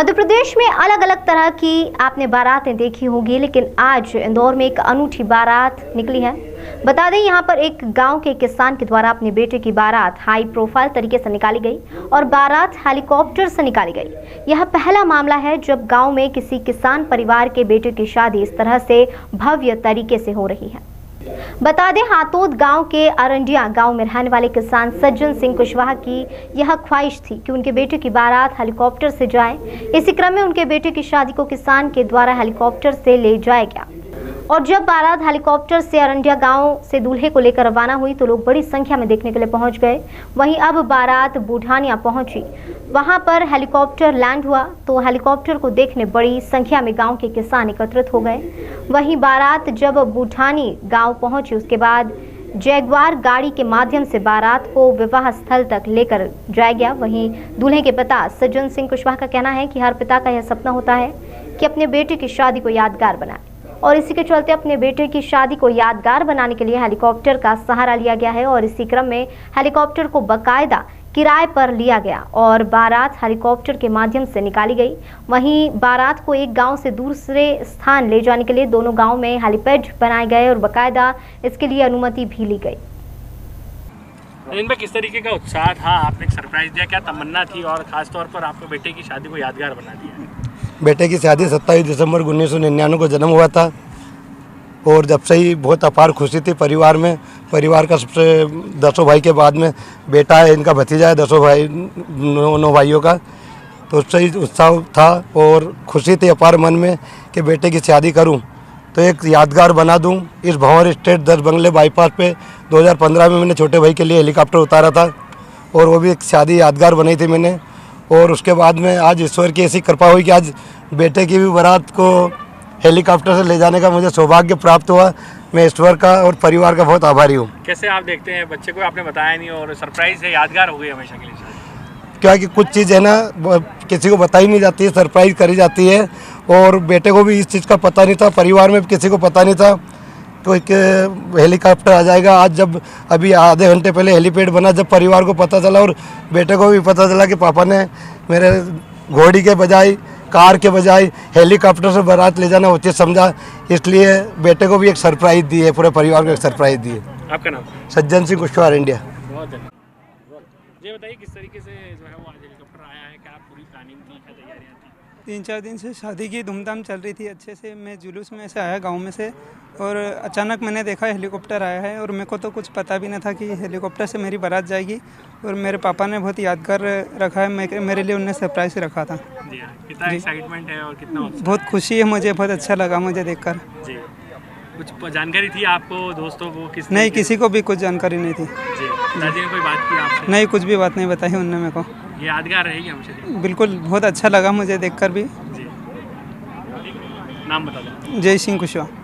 मध्य प्रदेश में अलग अलग तरह की आपने बारातें देखी होंगी, लेकिन आज इंदौर में एक अनूठी बारात निकली है। बता दें, यहाँ पर एक गांव के किसान के द्वारा अपने बेटे की बारात हाई प्रोफाइल तरीके से निकाली गई और बारात हेलीकॉप्टर से निकाली गई। यह पहला मामला है जब गांव में किसी किसान परिवार के बेटे की शादी इस तरह से भव्य तरीके से हो रही है। बता दें, हातोद गांव के अरंडिया गांव में रहने वाले किसान सज्जन सिंह कुशवाहा की यह ख्वाहिश थी कि उनके बेटे की बारात हेलीकॉप्टर से जाए। इसी क्रम में उनके बेटे की शादी को किसान के द्वारा हेलीकॉप्टर से ले जाया गया और जब बारात हेलीकॉप्टर से अरंडिया गांव से दूल्हे को लेकर रवाना हुई तो लोग बड़ी संख्या में देखने के लिए पहुंच गए। वहीं अब बारात बूढ़ानिया पहुंची, वहां पर हेलीकॉप्टर लैंड हुआ तो हेलीकॉप्टर को देखने बड़ी संख्या में गांव के किसान एकत्रित हो गए। वहीं बारात जब बूढ़ानी गांव पहुंची, उसके बाद जैगवार गाड़ी के माध्यम से बारात को विवाह स्थल तक लेकर जाया गया। वहीं दूल्हे के पिता सज्जन सिंह कुशवाहा का कहना है कि हर पिता का यह सपना होता है कि अपने बेटे की शादी को यादगार बनाए और इसी के चलते अपने बेटे की शादी को यादगार बनाने के लिए हेलीकॉप्टर का सहारा लिया गया है और इसी क्रम में हेलीकॉप्टर को बाकायदा किराए पर लिया गया और बारात हेलीकॉप्टर के माध्यम से निकाली गई। वहीं बारात को एक गांव से दूसरे स्थान ले जाने के लिए दोनों गांव में हेलीपैड बनाए गए और बाकायदा इसके लिए अनुमति भी ली गई। इनमें किस तरीके का उत्साह था? आपने एक सरप्राइज दिया, क्या तमन्ना थी और खासतौर पर आपको बेटे की शादी को यादगार बना दिया? बेटे की शादी 27 दिसंबर 1999 को जन्म हुआ था और जब से ही बहुत अपार खुशी थी परिवार में। परिवार का सबसे 10 भाई के बाद में बेटा है, इनका भतीजा है, 10 भाई 9 भाइयों का, तो उससे ही उत्साह था और खुशी थी अपार मन में कि बेटे की शादी करूं तो एक यादगार बना दूं। इस भंवर स्टेट 10 बंगले बाईपास पे 2015 में मैंने छोटे भाई के लिए हेलीकॉप्टर उतारा था और वो भी एक शादी यादगार बनाई थी मैंने। और उसके बाद में आज ईश्वर की ऐसी कृपा हुई कि आज बेटे की भी बारात को हेलीकॉप्टर से ले जाने का मुझे सौभाग्य प्राप्त हुआ। मैं ईश्वर का और परिवार का बहुत आभारी हूँ। कैसे आप देखते हैं, बच्चे को आपने बताया नहीं और सरप्राइज है, यादगार हो गई हमेशा के लिए? क्या कि कुछ चीज़ है ना, किसी को बताई नहीं जाती है, सरप्राइज करी जाती है और बेटे को भी इस चीज़ का पता नहीं था, परिवार में किसी को पता नहीं था तो एक हेलीकॉप्टर आ जाएगा। आज जब अभी आधे घंटे पहले हेलीपैड बना, जब परिवार को पता चला और बेटे को भी पता चला कि पापा ने मेरे घोड़ी के बजाय, कार के बजाय हेलीकॉप्टर से बारात ले जाना उचित समझा, इसलिए बेटे को भी एक सरप्राइज दी है, पूरे परिवार को एक सरप्राइज दी है। आपका नाम? सज्जन सिंह कुशवाहा, इंडिया। बहुत धन्यवाद। ये बताइए किस तरीके से जो है वो आज हेलीकॉप्टर आया है, क्या पूरी प्लानिंग थी, क्या तैयारियाँ थी? 3-4 दिन से शादी की धूमधाम चल रही थी अच्छे से। मैं जुलूस में से आया गांव में से और अचानक मैंने देखा हेलीकॉप्टर आया है और मेरे को तो कुछ पता भी नहीं था कि हेलीकॉप्टर से मेरी बारात जाएगी और मेरे पापा ने बहुत यादगार रखा है, मेरे लिए उन्होंने सरप्राइज रखा था। जी हाँ, कितना एक्साइटमेंट है और कितना बहुत खुशी है मुझे, बहुत अच्छा लगा मुझे देखकर। जी, कुछ जानकारी थी आपको, दोस्तों को? नहीं, किसी को भी कुछ जानकारी नहीं थी। जी, दादी ने कोई बात की आपसे? नहीं, कुछ भी बात नहीं बताई उन्होंने मेरे को। ये यादगार रहेगी हमेशा? बिल्कुल, बहुत अच्छा लगा मुझे देखकर भी। जी, नाम बता दो। जय सिंह कुशवाहा।